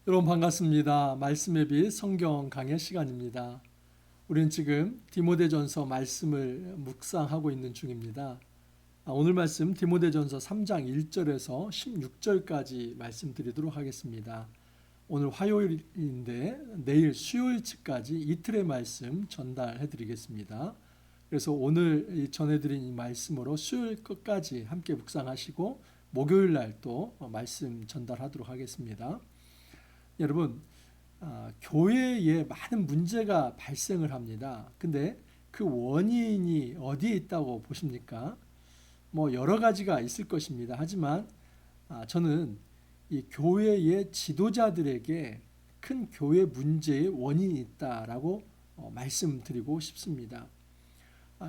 여러분 반갑습니다. 말씀의 빛 성경 강의 시간입니다. 우리는 지금 디모데전서 말씀을 묵상하고 있는 중입니다. 오늘 말씀 디모데전서 3장 1절에서 16절까지 말씀드리도록 하겠습니다. 오늘 화요일인데 내일 수요일까지 이틀의 말씀 전달해 드리겠습니다. 그래서 오늘 전해드린 이 말씀으로 수요일 끝까지 함께 묵상하시고 목요일 날 또 말씀 전달하도록 하겠습니다. 여러분, 교회에 많은 문제가 발생을 합니다. 근데 그 원인이 어디에 있다고 보십니까? 여러 가지가 있을 것입니다. 하지만 저는 이 교회의 지도자들에게 큰 교회 문제의 원인이 있다라고 말씀드리고 싶습니다.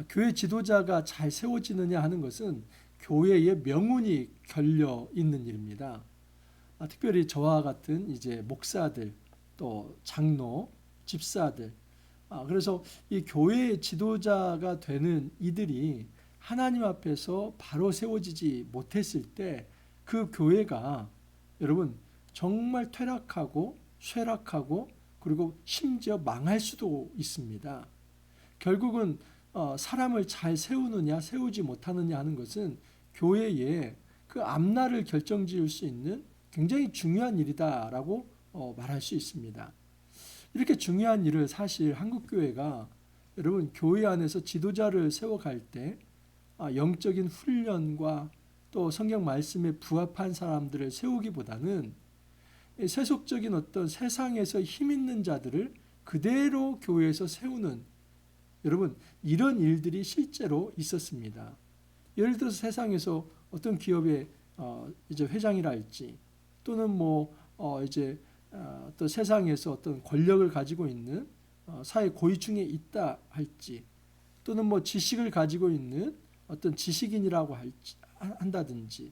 교회 지도자가 잘 세워지느냐 하는 것은 교회의 명운이 걸려 있는 일입니다. 특별히 저와 같은 이제 목사들, 또 장로, 집사들, 그래서 이 교회의 지도자가 되는 이들이 하나님 앞에서 바로 세워지지 못했을 때 그 교회가 여러분 정말 퇴락하고 쇠락하고 그리고 심지어 망할 수도 있습니다. 결국은 사람을 잘 세우느냐 세우지 못하느냐 하는 것은 교회의 그 앞날을 결정지을 수 있는 굉장히 중요한 일이다라고 말할 수 있습니다. 이렇게 중요한 일을 사실 한국교회가 여러분 교회 안에서 지도자를 세워갈 때 영적인 훈련과 또 성경 말씀에 부합한 사람들을 세우기보다는 세속적인 어떤 세상에서 힘 있는 자들을 그대로 교회에서 세우는 여러분 이런 일들이 실제로 있었습니다. 예를 들어서 세상에서 어떤 기업의 이제 회장이라 할지 또는 또 세상에서 어떤 권력을 가지고 있는 사회 고위층에 있다 할지 또는 지식을 가지고 있는 어떤 지식인이라고 한다든지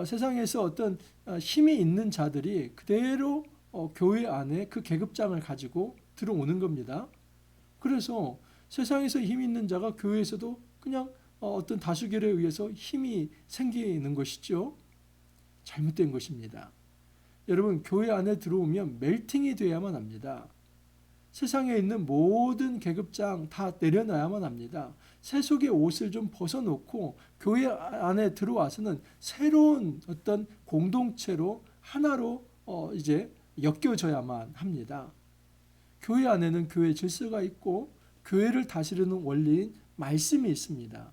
세상에서 어떤 힘이 있는 자들이 그대로 교회 안에 그 계급장을 가지고 들어오는 겁니다. 그래서 세상에서 힘 있는 자가 교회에서도 그냥 어떤 다수결에 의해서 힘이 생기는 것이죠. 잘못된 것입니다. 여러분 교회 안에 들어오면 멜팅이 되어야만 합니다. 세상에 있는 모든 계급장 다 내려놔야만 합니다. 세속의 옷을 좀 벗어놓고 교회 안에 들어와서는 새로운 어떤 공동체로 하나로 이제 엮여져야만 합니다. 교회 안에는 교회 질서가 있고 교회를 다스리는 원리인 말씀이 있습니다.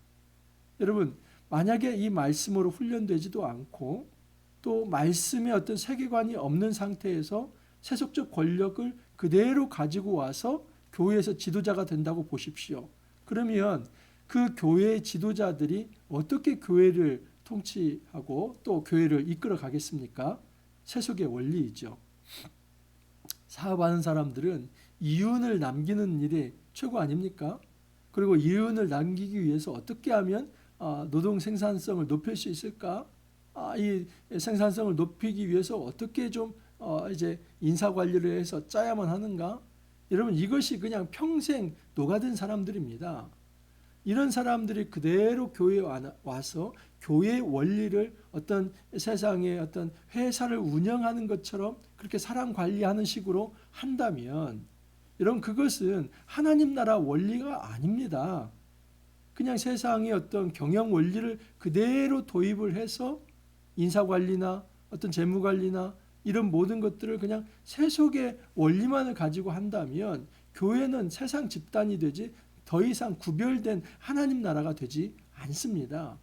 여러분 만약에 이 말씀으로 훈련되지도 않고 또 말씀의 어떤 세계관이 없는 상태에서 세속적 권력을 그대로 가지고 와서 교회에서 지도자가 된다고 보십시오. 그러면 그 교회의 지도자들이 어떻게 교회를 통치하고 또 교회를 이끌어 가겠습니까? 세속의 원리이죠. 사업하는 사람들은 이윤을 남기는 일이 최고 아닙니까? 그리고 이윤을 남기기 위해서 어떻게 하면 노동 생산성을 높일 수 있을까? 이 생산성을 높이기 위해서 어떻게 좀 이제 인사 관리를 해서 짜야만 하는가? 여러분 이것이 그냥 평생 녹아든 사람들입니다. 이런 사람들이 그대로 교회에 와서 교회의 원리를 어떤 세상의 어떤 회사를 운영하는 것처럼 그렇게 사람 관리하는 식으로 한다면 여러분 그것은 하나님 나라 원리가 아닙니다. 그냥 세상의 어떤 경영 원리를 그대로 도입을 해서 인사관리나 어떤 재무관리나 이런 모든 것들을 그냥 세속의 원리만을 가지고 한다면 교회는 세상 집단이 되지 더 이상 구별된 하나님 나라가 되지 않습니다.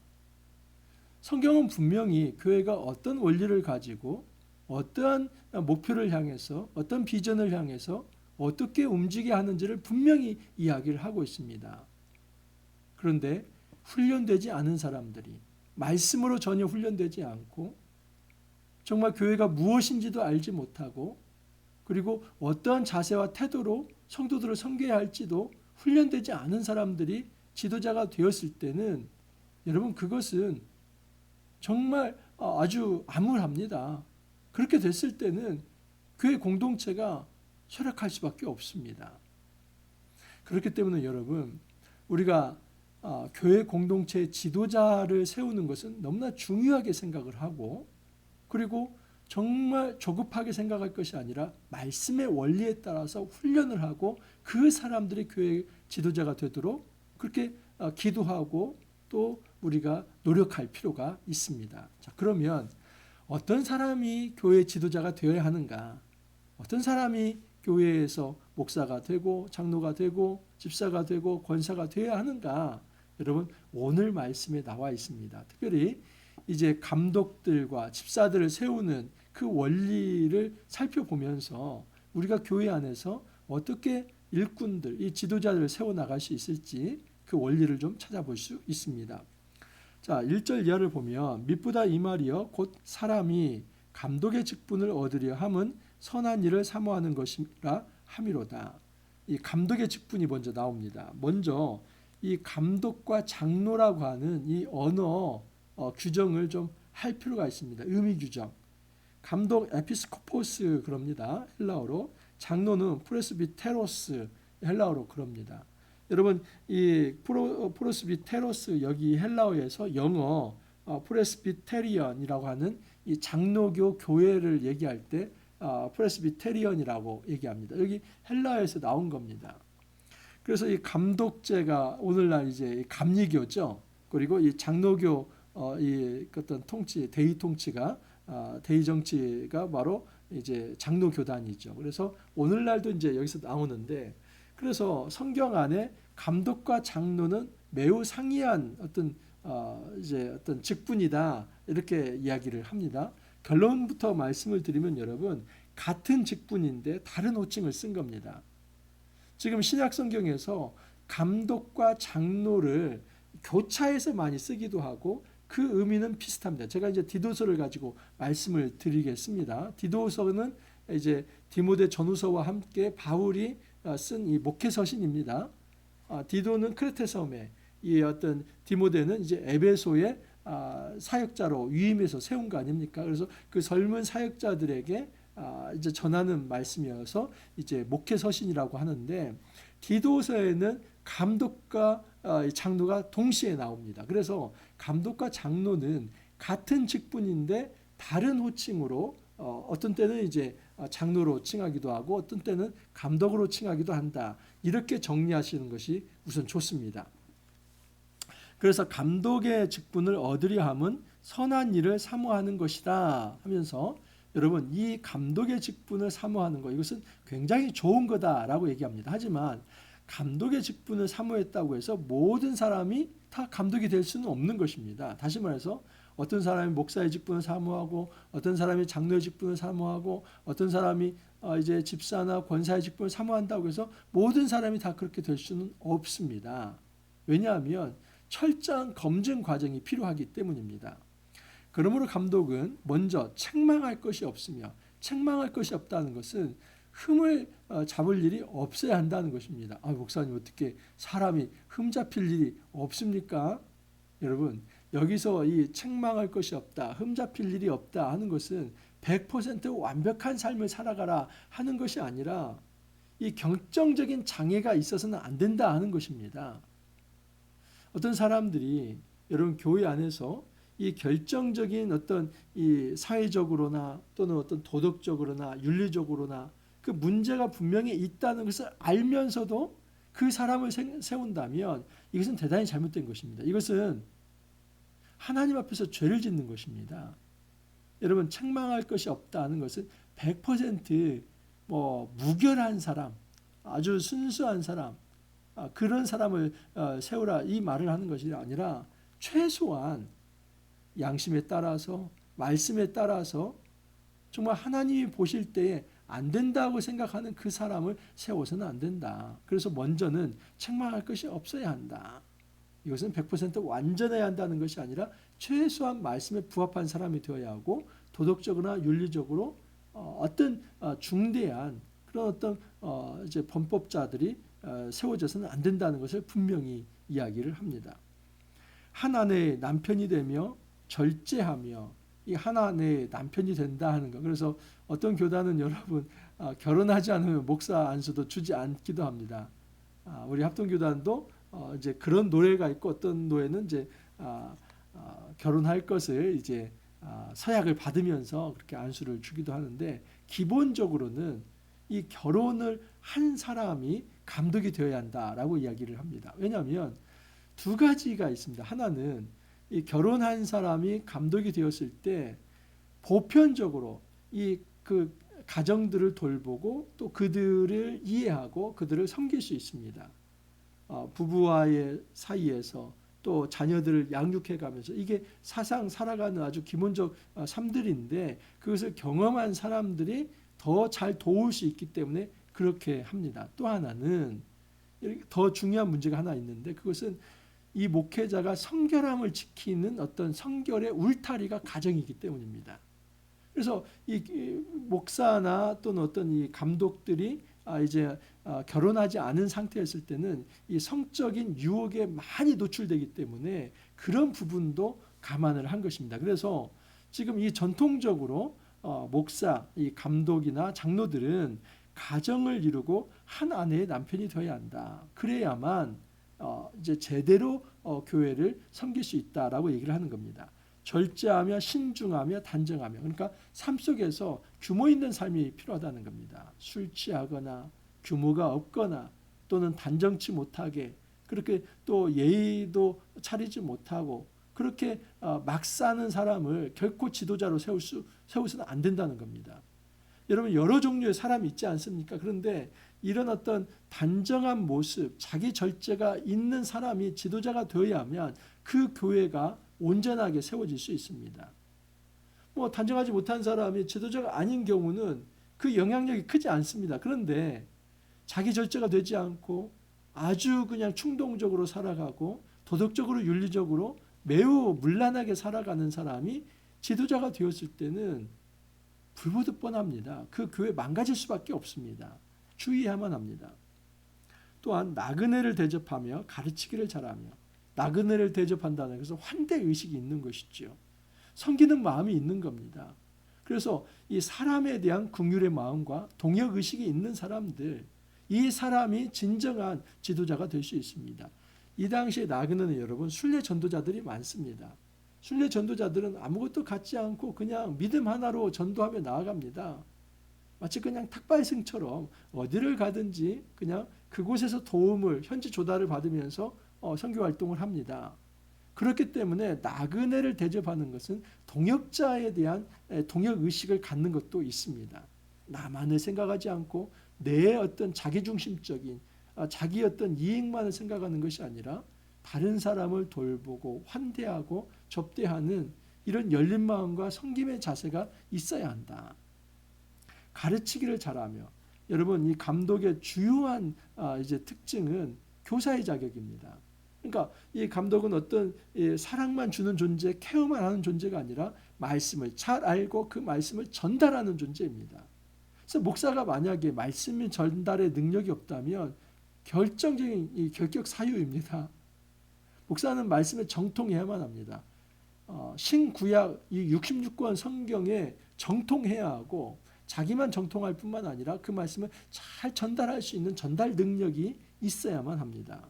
성경은 분명히 교회가 어떤 원리를 가지고 어떠한 목표를 향해서 어떤 비전을 향해서 어떻게 움직여야 하는지를 분명히 이야기를 하고 있습니다. 그런데 훈련되지 않은 사람들이 말씀으로 전혀 훈련되지 않고 정말 교회가 무엇인지도 알지 못하고 그리고 어떠한 자세와 태도로 성도들을 섬겨야 할지도 훈련되지 않은 사람들이 지도자가 되었을 때는 여러분 그것은 정말 아주 암울합니다. 그렇게 됐을 때는 교회 공동체가 쇠락할 수밖에 없습니다. 그렇기 때문에 여러분 우리가 교회 공동체의 지도자를 세우는 것은 너무나 중요하게 생각을 하고 그리고 정말 조급하게 생각할 것이 아니라 말씀의 원리에 따라서 훈련을 하고 그 사람들이 교회 지도자가 되도록 그렇게 기도하고 또 우리가 노력할 필요가 있습니다. 자, 그러면 어떤 사람이 교회 지도자가 되어야 하는가? 어떤 사람이 교회에서 목사가 되고 장로가 되고 집사가 되고 권사가 되어야 하는가? 여러분, 오늘 말씀에 나와 있습니다. 특별히 이제 감독들과 집사들을 세우는 그 원리를 살펴보면서 우리가 교회 안에서 어떻게 일꾼들, 이 지도자들을 세워나갈 수 있을지 그 원리를 좀 찾아볼 수 있습니다. 자, 1절 이하를 보면 미쁘다 이 말이여 곧 사람이 감독의 직분을 얻으려 함은 선한 일을 사모하는 것이라 함이로다. 이 감독의 직분이 먼저 나옵니다. 먼저 이 감독과 장로라고 하는 이 언어 규정을 좀 할 필요가 있습니다. 의미 규정. 감독 에피스코포스 그럽니다. 헬라어로. 장로는 프레스비테로스 헬라어로 그럽니다. 여러분 이 프레스비테로스 여기 헬라어에서 영어 프레스비테리언이라고 하는 이 장로교 교회를 얘기할 때 프레스비테리언이라고 얘기합니다. 여기 헬라어에서 나온 겁니다. 그래서 이 감독제가 오늘날 이제 감리교죠. 그리고 이 장로교 이 어떤 통치, 대의 통치가 대의 정치가 바로 이제 장로 교단이죠. 그래서 오늘날도 이제 여기서 나오는데, 그래서 성경 안에 감독과 장로는 매우 상이한 어떤 이제 어떤 직분이다 이렇게 이야기를 합니다. 결론부터 말씀을 드리면 여러분, 같은 직분인데 다른 호칭을 쓴 겁니다. 지금 신약 성경에서 감독과 장로를 교차해서 많이 쓰기도 하고 그 의미는 비슷합니다. 제가 이제 디도서를 가지고 말씀을 드리겠습니다. 디도서는 이제 디모데 전후서와 함께 바울이 쓴 이 목회 서신입니다. 디도는 크레테 섬에, 이 어떤 디모데는 이제 에베소의 사역자로 위임해서 세운 거 아닙니까? 그래서 그 젊은 사역자들에게 이제 전하는 말씀이어서 이제 목회 서신이라고 하는데, 디도서에는 감독과 장로가 동시에 나옵니다. 그래서 감독과 장로는 같은 직분인데 다른 호칭으로 어떤 때는 이제 장로로 칭하기도 하고 어떤 때는 감독으로 칭하기도 한다. 이렇게 정리하시는 것이 우선 좋습니다. 그래서 감독의 직분을 얻으려 함은 선한 일을 사모하는 것이다 하면서, 여러분 이 감독의 직분을 사모하는 것, 이것은 굉장히 좋은 거다라고 얘기합니다. 하지만 감독의 직분을 사모했다고 해서 모든 사람이 다 감독이 될 수는 없는 것입니다. 다시 말해서 어떤 사람이 목사의 직분을 사모하고 어떤 사람이 장로의 직분을 사모하고 어떤 사람이 이제 집사나 권사의 직분을 사모한다고 해서 모든 사람이 다 그렇게 될 수는 없습니다. 왜냐하면 철저한 검증 과정이 필요하기 때문입니다. 그러므로 감독은 먼저 책망할 것이 없으며, 책망할 것이 없다는 것은 흠을 잡을 일이 없어야 한다는 것입니다. 목사님 어떻게 사람이 흠 잡힐 일이 없습니까? 여러분 여기서 이 책망할 것이 없다, 흠 잡힐 일이 없다 하는 것은 100% 완벽한 삶을 살아가라 하는 것이 아니라 이 결정적인 장애가 있어서는 안 된다 하는 것입니다. 어떤 사람들이 여러분 교회 안에서 이 결정적인 어떤 이 사회적으로나 또는 어떤 도덕적으로나 윤리적으로나 그 문제가 분명히 있다는 것을 알면서도 그 사람을 세운다면 이것은 대단히 잘못된 것입니다. 이것은 하나님 앞에서 죄를 짓는 것입니다. 여러분 책망할 것이 없다는 것은 100% 무결한 사람, 아주 순수한 사람, 그런 사람을 세우라 이 말을 하는 것이 아니라 최소한 양심에 따라서 말씀에 따라서 정말 하나님이 보실 때에 안 된다고 생각하는 그 사람을 세워서는 안 된다. 그래서 먼저는 책망할 것이 없어야 한다. 이것은 100% 완전해야 한다는 것이 아니라 최소한 말씀에 부합한 사람이 되어야 하고 도덕적으로나 윤리적으로 어떤 중대한 그런 어떤 이제 범법자들이 세워져서는 안 된다는 것을 분명히 이야기를 합니다. 한 아내의 남편이 되며 절제하며 이 한 아내의 남편이 된다 하는 것. 그래서 어떤 교단은 여러분 결혼하지 않으면 목사 안수도 주지 않기도 합니다. 우리 합동교단도 이제 그런 노래가 있고 어떤 노래는 이제 결혼할 것을 이제 서약을 받으면서 그렇게 안수를 주기도 하는데, 기본적으로는 이 결혼을 한 사람이 감독이 되어야 한다라고 이야기를 합니다. 왜냐하면 두 가지가 있습니다. 하나는 이 결혼한 사람이 감독이 되었을 때 보편적으로 이 그 가정들을 돌보고 또 그들을 이해하고 그들을 섬길 수 있습니다. 부부와의 사이에서 또 자녀들을 양육해 가면서, 이게 사상 살아가는 아주 기본적 삶들인데, 그것을 경험한 사람들이 더 잘 도울 수 있기 때문에 그렇게 합니다. 또 하나는 더 중요한 문제가 하나 있는데, 그것은 이 목회자가 성결함을 지키는 어떤 성결의 울타리가 가정이기 때문입니다. 그래서 이 목사나 또는 어떤 이 감독들이 이제 결혼하지 않은 상태였을 때는 이 성적인 유혹에 많이 노출되기 때문에 그런 부분도 감안을 한 것입니다. 그래서 지금 이 전통적으로 목사, 이 감독이나 장로들은 가정을 이루고 한 아내의 남편이 되어야 한다. 그래야만 이제 제대로 교회를 섬길 수 있다라고 얘기를 하는 겁니다. 절제하며 신중하며 단정하며, 그러니까 삶 속에서 규모 있는 삶이 필요하다는 겁니다. 술 취하거나 규모가 없거나 또는 단정치 못하게, 그렇게 또 예의도 차리지 못하고 그렇게 막 사는 사람을 결코 지도자로 세우서는 안 된다는 겁니다. 여러분, 여러 종류의 사람이 있지 않습니까? 그런데 이런 어떤 단정한 모습, 자기 절제가 있는 사람이 지도자가 되어야 하면 그 교회가 온전하게 세워질 수 있습니다. 뭐 단정하지 못한 사람이 지도자가 아닌 경우는 그 영향력이 크지 않습니다. 그런데 자기 절제가 되지 않고 아주 그냥 충동적으로 살아가고 도덕적으로 윤리적으로 매우 문란하게 살아가는 사람이 지도자가 되었을 때는 불보듯 뻔합니다. 그 교회 망가질 수밖에 없습니다. 주의해야만 합니다. 또한 나그네를 대접하며 가르치기를 잘하며, 나그네를 대접한다는 것은 환대의식이 있는 것이죠. 섬기는 마음이 있는 겁니다. 그래서 이 사람에 대한 긍휼의 마음과 동역의식이 있는 사람들, 이 사람이 진정한 지도자가 될 수 있습니다. 이 당시에 나그네는 여러분 순례 전도자들이 많습니다. 순례 전도자들은 아무것도 갖지 않고 그냥 믿음 하나로 전도하며 나아갑니다. 마치 그냥 탁발승처럼 어디를 가든지 그냥 그곳에서 도움을, 현지 조달을 받으면서 선교 활동을 합니다. 그렇기 때문에 나그네를 대접하는 것은 동역자에 대한 동역의식을 갖는 것도 있습니다. 나만을 생각하지 않고 내 어떤 자기중심적인 자기 어떤 이익만을 생각하는 것이 아니라 다른 사람을 돌보고 환대하고 접대하는 이런 열린 마음과 섬김의 자세가 있어야 한다. 가르치기를 잘하며, 여러분 이 감독의 주요한 이제 특징은 교사의 자격입니다. 그러니까 이 감독은 어떤 사랑만 주는 존재, 케어만 하는 존재가 아니라 말씀을 잘 알고 그 말씀을 전달하는 존재입니다. 그래서 목사가 만약에 말씀 전달의 능력이 없다면 결정적인 이 결격 사유입니다. 목사는 말씀에 정통해야만 합니다. 신구약 이 66권 성경에 정통해야 하고, 자기만 정통할 뿐만 아니라 그 말씀을 잘 전달할 수 있는 전달 능력이 있어야만 합니다.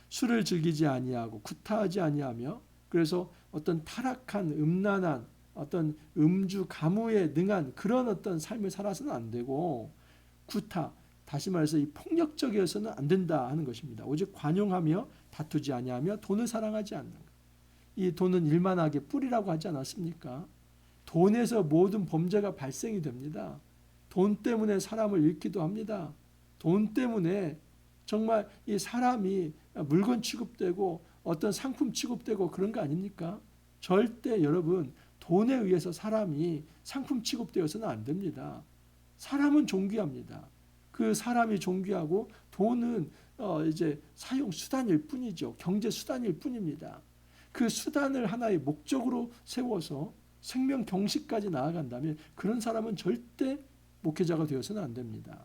술을 즐기지 아니하고 구타하지 아니하며, 그래서 어떤 타락한 음란한 어떤 음주 가무에 능한 그런 어떤 삶을 살아서는 안 되고, 구타, 다시 말해서 이 폭력적이어서는 안 된다 하는 것입니다. 오직 관용하며 다투지 아니하며 돈을 사랑하지 않는 것. 이 돈은 일만하게 뿌리라고 하지 않았습니까? 돈에서 모든 범죄가 발생이 됩니다. 돈 때문에 사람을 잃기도 합니다. 돈 때문에 정말 이 사람이 물건 취급되고 어떤 상품 취급되고 그런 거 아닙니까? 절대 여러분 돈에 의해서 사람이 상품 취급되어서는 안 됩니다. 사람은 존귀합니다. 그 사람이 존귀하고 돈은 이제 사용 수단일 뿐이죠. 경제 수단일 뿐입니다. 그 수단을 하나의 목적으로 세워서 생명 경시까지 나아간다면 그런 사람은 절대 목회자가 되어서는 안 됩니다.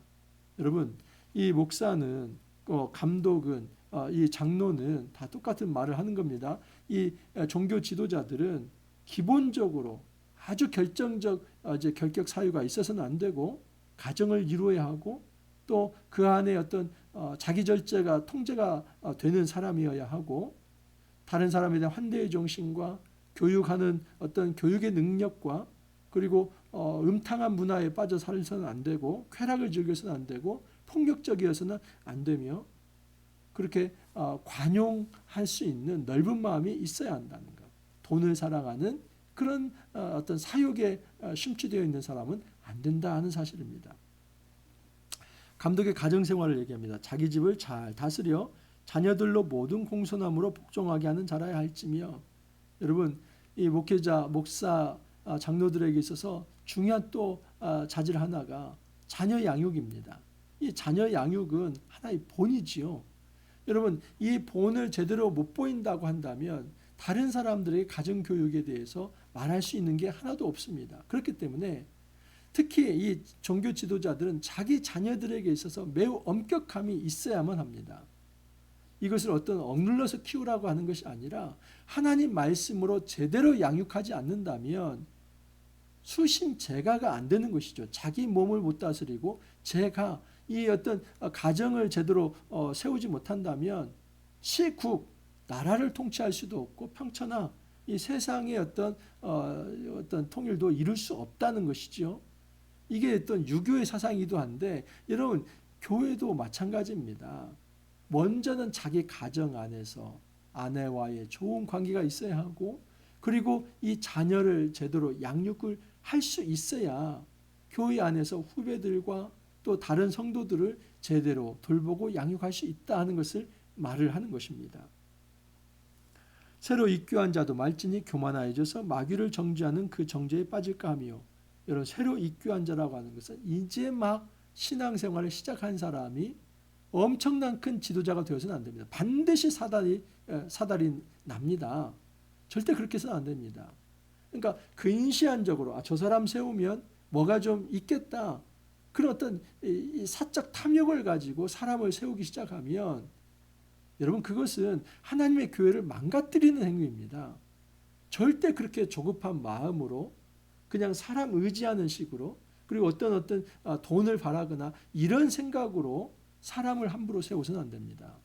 여러분, 이 목사는 감독은 이 장로는 다 똑같은 말을 하는 겁니다. 이 종교 지도자들은 기본적으로 아주 결정적 이제 결격 사유가 있어서는 안 되고, 가정을 이루어야 하고, 또 그 안에 어떤 자기 절제가 통제가 되는 사람이어야 하고, 다른 사람에 대한 환대의 정신과 교육하는 어떤 교육의 능력과 그리고 음탕한 문화에 빠져 살아서는 안 되고 쾌락을 즐겨서는 안 되고 폭력적이어서는 안 되며 그렇게 관용할 수 있는 넓은 마음이 있어야 한다는 것. 돈을 사랑하는 그런 어떤 사욕에 심취되어 있는 사람은 안 된다 하는 사실입니다. 감독의 가정생활을 얘기합니다. 자기 집을 잘 다스려 자녀들로 모든 공손함으로 복종하게 하는 자라야 할지며. 여러분, 이 목회자, 목사, 장로들에게 있어서 중요한 또 자질 하나가 자녀 양육입니다. 이 자녀 양육은 하나의 본이지요. 여러분, 이 본을 제대로 못 보인다고 한다면 다른 사람들의 가정교육에 대해서 말할 수 있는 게 하나도 없습니다. 그렇기 때문에 특히 이 종교 지도자들은 자기 자녀들에게 있어서 매우 엄격함이 있어야만 합니다. 이것을 어떤 억눌러서 키우라고 하는 것이 아니라 하나님 말씀으로 제대로 양육하지 않는다면 수신제가가 안 되는 것이죠. 자기 몸을 못 다스리고 제가 이 어떤 가정을 제대로 세우지 못한다면 시국, 나라를 통치할 수도 없고 평천하 이 세상의 어떤 통일도 이룰 수 없다는 것이죠. 이게 어떤 유교의 사상이기도 한데 여러분 교회도 마찬가지입니다. 먼저는 자기 가정 안에서 아내와의 좋은 관계가 있어야 하고 그리고 이 자녀를 제대로 양육을 할 수 있어야 교회 안에서 후배들과 또 다른 성도들을 제대로 돌보고 양육할 수 있다 하는 것을 말을 하는 것입니다. 새로 입교한 자도 말진이 교만하여져서 마귀를 정죄하는 그 정죄에 빠질까 하며. 여러분 새로 입교한 자라고 하는 것은 이제 막 신앙생활을 시작한 사람이 엄청난 큰 지도자가 되어서는 안 됩니다. 반드시 사달이 납니다. 절대 그렇게 해서는 안 됩니다. 그러니까 근시안적으로 저 사람 세우면 뭐가 좀 있겠다. 그런 어떤 이 사적 탐욕을 가지고 사람을 세우기 시작하면 여러분 그것은 하나님의 교회를 망가뜨리는 행위입니다. 절대 그렇게 조급한 마음으로 그냥 사람 의지하는 식으로 그리고 어떤 돈을 바라거나 이런 생각으로 사람을 함부로 세워서는 안 됩니다.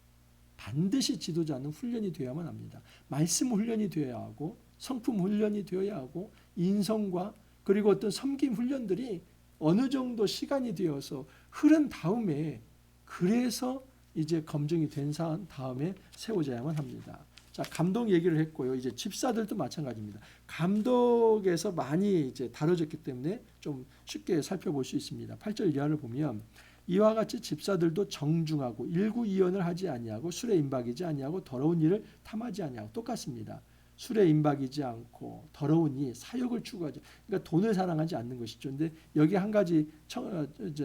반드시 지도자는 훈련이 되어야만 합니다. 말씀 훈련이 되어야 하고 성품 훈련이 되어야 하고 인성과 그리고 어떤 섬김 훈련들이 어느 정도 시간이 되어서 흐른 다음에 그래서 이제 검증이 된 다음에 세워져야만 합니다. 자, 감독 얘기를 했고요. 이제 집사들도 마찬가지입니다. 감독에서 많이 이제 다뤄졌기 때문에 좀 쉽게 살펴볼 수 있습니다. 8절 이하를 보면 이와 같이 집사들도 정중하고 일구이연을 하지 아니하고 술에 임박이지 아니하고 더러운 일을 탐하지 아니하고 똑같습니다. 술에 임박이지 않고 더러운 일, 사욕을 추구하지. 그러니까 돈을 사랑하지 않는 것이죠. 근데 여기 한 가지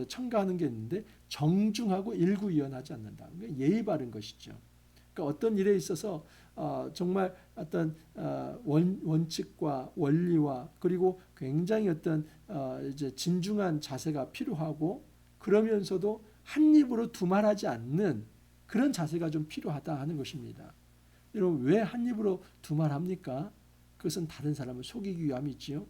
첨가하는 게 있는데 정중하고 일구이연하지 않는다. 그러니까 예의 바른 것이죠. 그러니까 어떤 일에 있어서 정말 어떤 원칙과 원리와 그리고 굉장히 어떤 이제 진중한 자세가 필요하고 그러면서도 한 입으로 두말하지 않는 그런 자세가 좀 필요하다 하는 것입니다. 여러분 왜 한 입으로 두말합니까? 그것은 다른 사람을 속이기 위함이지요.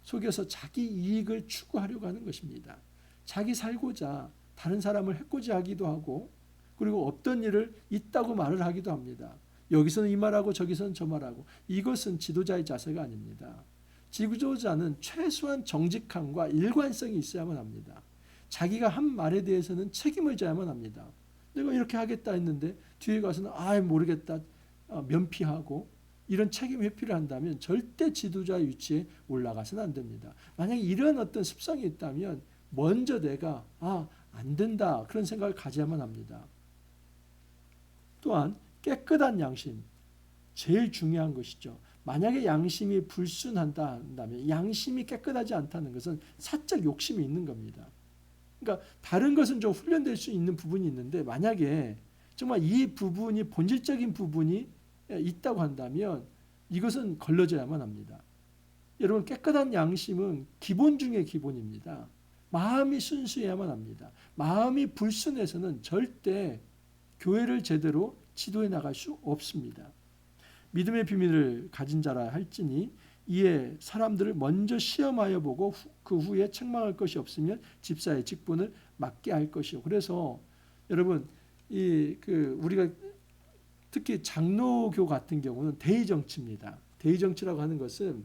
속여서 자기 이익을 추구하려고 하는 것입니다. 자기 살고자 다른 사람을 해코지 하기도 하고 그리고 없던 일을 있다고 말을 하기도 합니다. 여기서는 이 말하고 저기서는 저 말하고 이것은 지도자의 자세가 아닙니다. 지도자는 최소한 정직함과 일관성이 있어야만 합니다. 자기가 한 말에 대해서는 책임을 져야만 합니다. 내가 이렇게 하겠다 했는데 뒤에 가서는 모르겠다 면피하고 이런 책임 회피를 한다면 절대 지도자의 위치에 올라가서는 안 됩니다. 만약에 이런 어떤 습성이 있다면 먼저 내가 안 된다 그런 생각을 가져야만 합니다. 또한 깨끗한 양심 제일 중요한 것이죠. 만약에 양심이 불순한다 한다면 양심이 깨끗하지 않다는 것은 사적 욕심이 있는 겁니다. 그러니까 다른 것은 좀 훈련될 수 있는 부분이 있는데 만약에 정말 이 부분이 본질적인 부분이 있다고 한다면 이것은 걸러져야만 합니다. 여러분 깨끗한 양심은 기본 중의 기본입니다. 마음이 순수해야만 합니다. 마음이 불순해서는 절대 교회를 제대로 지도해 나갈 수 없습니다. 믿음의 비밀을 가진 자라 할지니 이에 사람들을 먼저 시험하여 보고 그 후에 책망할 것이 없으면 집사의 직분을 맡게 할 것이요. 그래서 여러분 우리가 특히 장로교 같은 경우는 대의정치입니다. 대의정치라고 하는 것은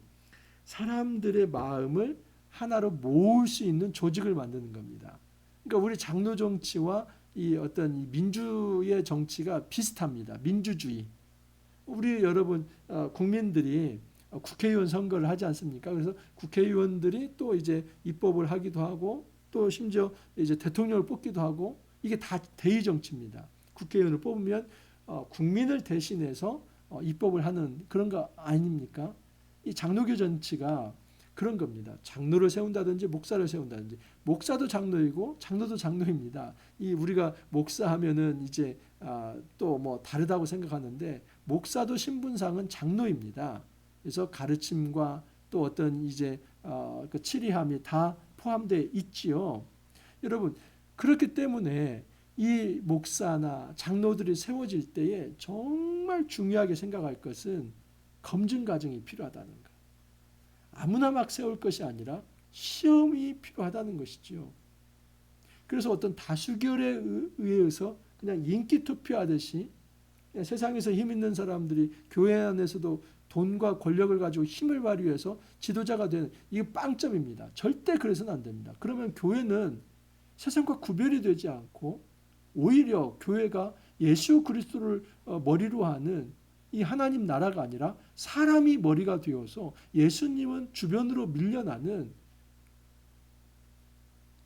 사람들의 마음을 하나로 모을 수 있는 조직을 만드는 겁니다. 그러니까 우리 장로 정치와 이 어떤 이 민주의 정치가 비슷합니다. 민주주의. 우리 여러분 국민들이 국회의원 선거를 하지 않습니까? 그래서 국회의원들이 또 이제 입법을 하기도 하고 또 심지어 이제 대통령을 뽑기도 하고 이게 다 대의 정치입니다. 국회의원을 뽑으면 국민을 대신해서 입법을 하는 그런 거 아닙니까? 이 장로교 정치가 그런 겁니다. 장로를 세운다든지 목사를 세운다든지 목사도 장로이고 장로도 장로입니다. 이 우리가 목사하면은 이제 또 뭐 다르다고 생각하는데 목사도 신분상은 장로입니다. 그래서 가르침과 또 어떤 이제 그 치리함이 다 포함되어 있지요. 여러분 그렇기 때문에 이 목사나 장로들이 세워질 때에 정말 중요하게 생각할 것은 검증 과정이 필요하다는 것. 아무나 막 세울 것이 아니라 시험이 필요하다는 것이죠. 그래서 어떤 다수결에 의해서 그냥 인기 투표하듯이 세상에서 힘 있는 사람들이 교회 안에서도 돈과 권력을 가지고 힘을 발휘해서 지도자가 되는 이게 빵점입니다. 절대 그래서는 안 됩니다. 그러면 교회는 세상과 구별이 되지 않고 오히려 교회가 예수 그리스도를 머리로 하는 이 하나님 나라가 아니라 사람이 머리가 되어서 예수님은 주변으로 밀려나는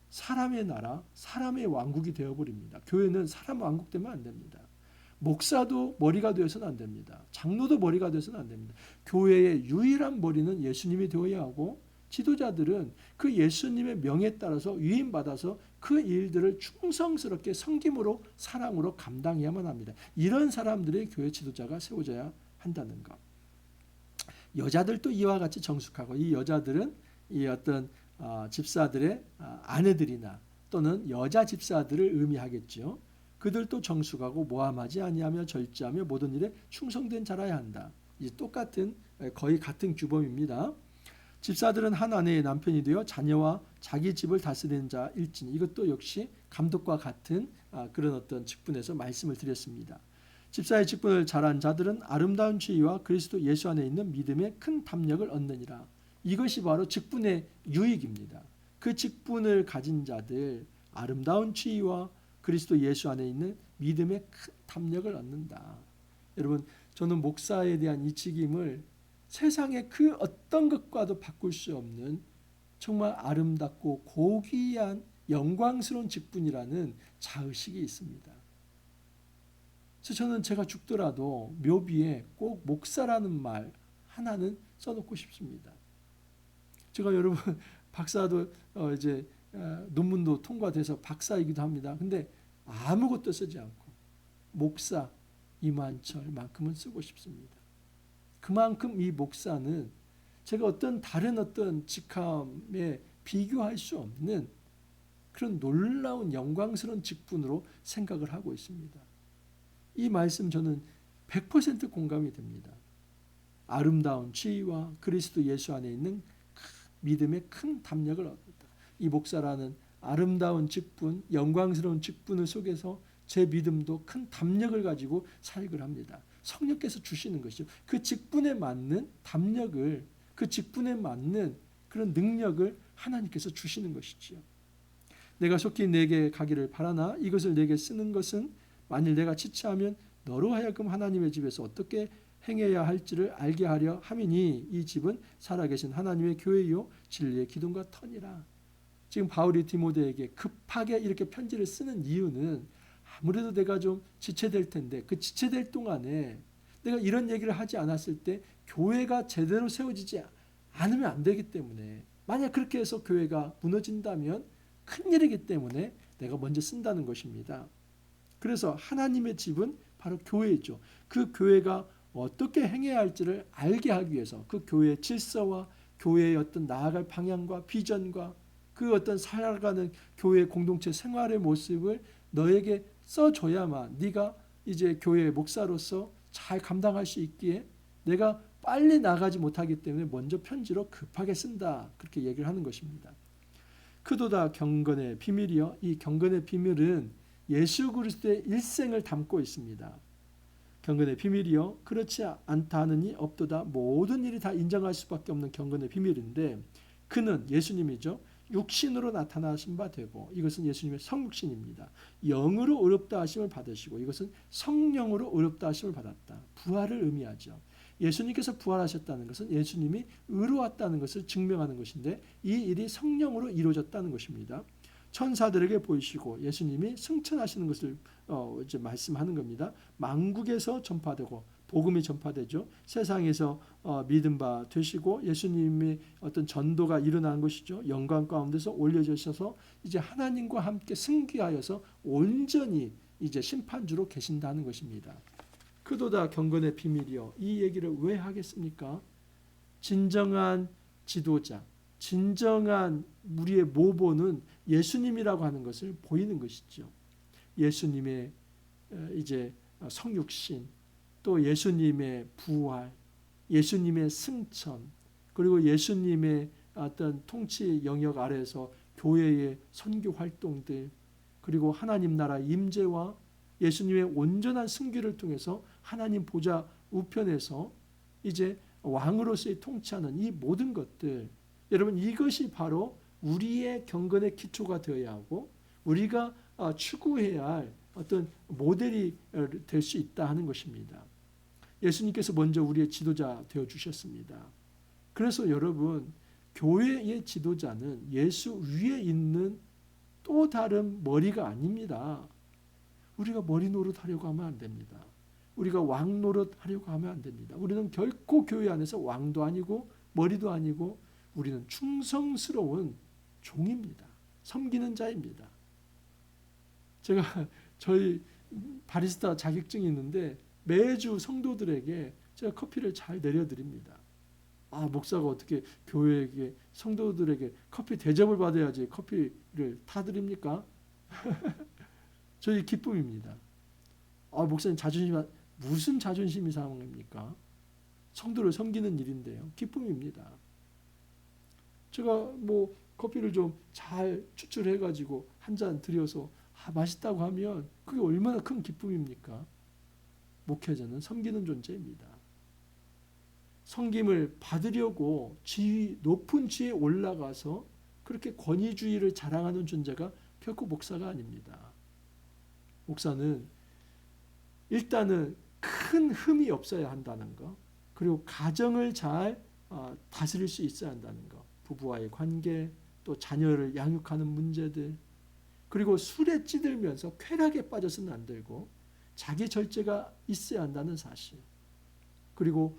사람의 나라, 사람의 왕국이 되어버립니다. 교회는 사람 왕국 되면 안 됩니다. 목사도 머리가 되어서는 안 됩니다. 장로도 머리가 되어서는 안 됩니다. 교회의 유일한 머리는 예수님이 되어야 하고 지도자들은 그 예수님의 명에 따라서 위임받아서 그 일들을 충성스럽게 섬김으로 사랑으로 감당해야만 합니다. 이런 사람들의 교회 지도자가 세워져야 한다는 것. 여자들도 이와 같이 정숙하고 이 여자들은 이 어떤 집사들의 아내들이나 또는 여자 집사들을 의미하겠죠. 그들도 정숙하고 모함하지 아니하며 절제하며 모든 일에 충성된 자라야 한다. 이 똑같은 거의 같은 규범입니다. 집사들은 한 아내의 남편이 되어 자녀와 자기 집을 다스리는 자일지니 이것도 역시 감독과 같은 그런 어떤 직분에서 말씀을 드렸습니다. 집사의 직분을 잘한 자들은 아름다운 지위와 그리스도 예수 안에 있는 믿음의 큰 담력을 얻느니라. 이것이 바로 직분의 유익입니다. 그 직분을 가진 자들 아름다운 지위와 그리스도 예수 안에 있는 믿음의 큰 담력을 얻는다. 여러분 저는 목사에 대한 이 직임을 세상의 그 어떤 것과도 바꿀 수 없는 정말 아름답고 고귀한 영광스러운 직분이라는 자의식이 있습니다. 그래서 저는 제가 죽더라도 묘비에 꼭 목사라는 말 하나는 써놓고 싶습니다. 제가 여러분 박사도 이제 논문도 통과돼서 박사이기도 합니다. 근데 아무것도 쓰지 않고 목사 이만철만큼은 쓰고 싶습니다. 그만큼 이 목사는 제가 다른 어떤 직함에 비교할 수 없는 그런 놀라운 영광스러운 직분으로 생각을 하고 있습니다. 이 말씀 저는 100% 공감이 됩니다. 아름다운 지위와 그리스도 예수 안에 있는 믿음의 큰 담력을 얻었다. 이 목사라는 아름다운 직분, 영광스러운 직분을 속에서 제 믿음도 큰 담력을 가지고 사역을 합니다. 성령께서 주시는 것이죠. 그 직분에 맞는 담력을, 그 직분에 맞는 그런 능력을 하나님께서 주시는 것이지요. 내가 속히 내게 가기를 바라나 이것을 내게 쓰는 것은 만일 내가 지체하면 너로 하여금 하나님의 집에서 어떻게 행해야 할지를 알게 하려 함이니 이 집은 살아계신 하나님의 교회요 진리의 기둥과 터니라. 지금 바울이 디모데에게 급하게 이렇게 편지를 쓰는 이유는 아무래도 내가 좀 지체될 텐데 그 지체될 동안에 내가 이런 얘기를 하지 않았을 때 교회가 제대로 세워지지 않으면 안 되기 때문에 만약 그렇게 해서 교회가 무너진다면 큰일이기 때문에 내가 먼저 쓴다는 것입니다. 그래서 하나님의 집은 바로 교회죠. 그 교회가 어떻게 행해야 할지를 알게 하기 위해서 그 교회의 질서와 교회의 어떤 나아갈 방향과 비전과 그 어떤 살아가는 교회 공동체 생활의 모습을 너에게 써줘야만 네가 이제 교회의 목사로서 잘 감당할 수 있기에 내가 빨리 나가지 못하기 때문에 먼저 편지로 급하게 쓴다. 그렇게 얘기를 하는 것입니다. 그도다 경건의 비밀이요. 이 경건의 비밀은 예수 그리스도의 일생을 담고 있습니다. 경건의 비밀이요 그렇지 않다 하느니 없도다. 모든 일이 다 인정할 수밖에 없는 경건의 비밀인데 그는 예수님이죠. 육신으로 나타나신 바 되고 이것은 예수님의 성육신입니다. 영으로 의롭다 하심을 받으시고 이것은 성령으로 의롭다 하심을 받았다. 부활을 의미하죠. 예수님께서 부활하셨다는 것은 예수님이 의로웠다는 것을 증명하는 것인데 이 일이 성령으로 이루어졌다는 것입니다. 천사들에게 보이시고 예수님이 승천하시는 것을 이제 말씀하는 겁니다. 만국에서 전파되고 복음이 전파되죠. 세상에서 믿음 바 되시고 예수님의 어떤 전도가 일어나는 것이죠. 영광 가운데서 올려주셔서 이제 하나님과 함께 승귀하여서 온전히 이제 심판주로 계신다는 것입니다. 그도다 경건의 비밀이요. 이 얘기를 왜 하겠습니까? 진정한 지도자, 진정한 우리의 모보는 예수님이라고 하는 것을 보이는 것이죠. 예수님의 이제 성육신, 또 예수님의 부활, 예수님의 승천, 그리고 예수님의 어떤 통치 영역 아래에서 교회의 선교 활동들, 그리고 하나님 나라 임재와 예수님의 온전한 승기를 통해서 하나님 보좌 우편에서 이제 왕으로서의 통치하는 이 모든 것들, 여러분 이것이 바로 우리의 경건의 기초가 되어야 하고 우리가 추구해야 할 어떤 모델이 될 수 있다 하는 것입니다. 예수님께서 먼저 우리의 지도자 되어주셨습니다. 그래서 여러분 교회의 지도자는 예수 위에 있는 또 다른 머리가 아닙니다. 우리가 머리 노릇하려고 하면 안 됩니다. 우리가 왕 노릇하려고 하면 안 됩니다. 우리는 결코 교회 안에서 왕도 아니고 머리도 아니고 우리는 충성스러운 종입니다. 섬기는 자입니다. 제가 저희 바리스타 자격증이 있는데 매주 성도들에게 제가 커피를 잘 내려드립니다. 목사가 어떻게 교회에게 성도들에게 커피 대접을 받아야지 커피를 타드립니까? 저희 기쁨입니다. 목사님 무슨 자존심이 상합니까? 성도를 섬기는 일인데요. 기쁨입니다. 제가 커피를 좀 잘 추출해가지고 한 잔 드려서 맛있다고 하면 그게 얼마나 큰 기쁨입니까? 목회자는 섬기는 존재입니다. 섬김을 받으려고 높은 지위에 올라가서 그렇게 권위주의를 자랑하는 존재가 결코 목사가 아닙니다. 목사는 일단은 큰 흠이 없어야 한다는 것, 그리고 가정을 잘 다스릴 수 있어야 한다는 것, 부부와의 관계, 또 자녀를 양육하는 문제들, 그리고 술에 찌들면서 쾌락에 빠져서는 안 되고 자기 절제가 있어야 한다는 사실, 그리고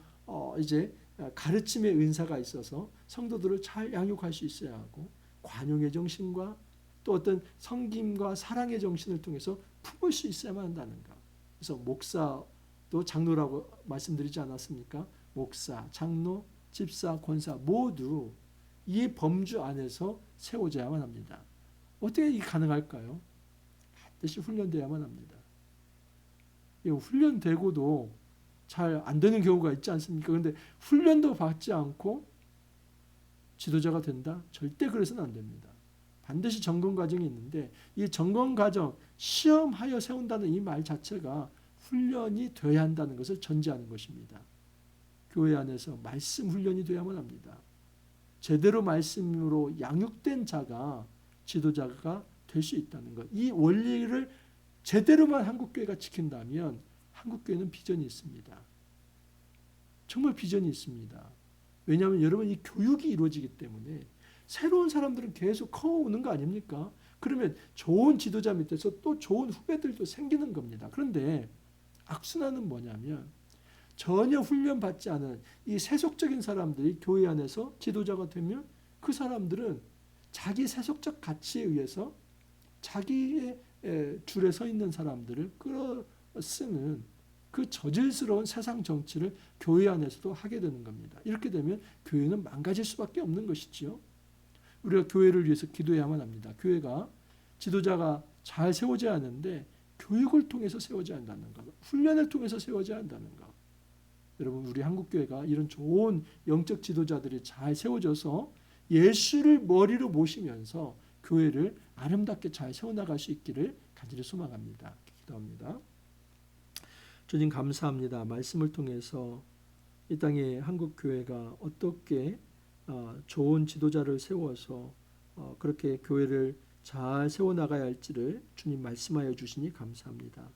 이제 가르침의 은사가 있어서 성도들을 잘 양육할 수 있어야 하고 관용의 정신과 또 어떤 섬김과 사랑의 정신을 통해서 품을 수 있어야만 한다는 것. 그래서 목사도 장로라고 말씀드리지 않았습니까? 목사, 장로, 집사, 권사 모두 이 범주 안에서 세워져야만 합니다. 어떻게 이게 가능할까요? 반드시 훈련되어야만 합니다. 훈련되고도 잘 안 되는 경우가 있지 않습니까? 그런데 훈련도 받지 않고 지도자가 된다? 절대 그래서는 안 됩니다. 반드시 점검 과정이 있는데 이 점검 과정, 시험하여 세운다는 이 말 자체가 훈련이 되어야 한다는 것을 전제하는 것입니다. 교회 안에서 말씀 훈련이 되어야만 합니다. 제대로 말씀으로 양육된 자가 지도자가 될 수 있다는 것. 이 원리를 제대로만 한국교회가 지킨다면 한국교회는 비전이 있습니다. 정말 비전이 있습니다. 왜냐하면 여러분 이 교육이 이루어지기 때문에 새로운 사람들은 계속 커오는 거 아닙니까? 그러면 좋은 지도자 밑에서 또 좋은 후배들도 생기는 겁니다. 그런데 악순환은 뭐냐면 전혀 훈련받지 않은 이 세속적인 사람들이 교회 안에서 지도자가 되면 그 사람들은 자기 세속적 가치에 의해서 자기의 줄에 서 있는 사람들을 끌어쓰는 그 저질스러운 세상 정치를 교회 안에서도 하게 되는 겁니다. 이렇게 되면 교회는 망가질 수밖에 없는 것이지요. 우리가 교회를 위해서 기도해야만 합니다. 교회가 지도자가 잘 세워져야 하는데 교육을 통해서 세워져야 한다는 것, 훈련을 통해서 세워져야 한다는 것. 여러분 우리 한국교회가 이런 좋은 영적 지도자들이 잘 세워져서 예수를 머리로 모시면서 교회를 아름답게 잘 세워나갈 수 있기를 간절히 소망합니다. 기도합니다. 주님 감사합니다. 말씀을 통해서 이 땅의 한국 교회가 어떻게 좋은 지도자를 세워서 그렇게 교회를 잘 세워나가야 할지를 주님 말씀하여 주시니 감사합니다.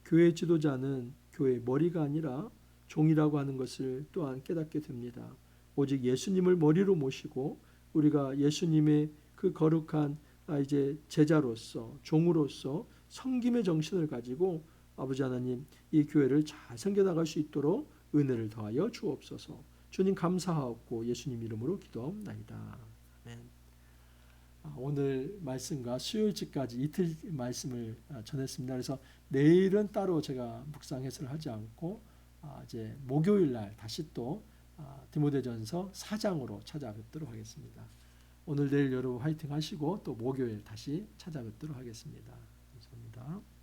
교회 지도자는 교회의 머리가 아니라 종이라고 하는 것을 또한 깨닫게 됩니다. 오직 예수님을 머리로 모시고 우리가 예수님의 그 거룩한 이제 제자로서 종으로서 섬김의 정신을 가지고 아버지 하나님 이 교회를 잘 섬겨나갈 수 있도록 은혜를 더하여 주옵소서. 주님 감사하옵고 예수님 이름으로 기도하옵나이다. 아멘. 오늘 말씀과 수요일까지 이틀 말씀을 전했습니다. 그래서 내일은 따로 제가 묵상 해설을 하지 않고 이제 목요일 날 다시 또 디모데전서 4장으로 찾아뵙도록 하겠습니다. 오늘 내일 여러분 화이팅 하시고 또 목요일 다시 찾아뵙도록 하겠습니다. 감사합니다.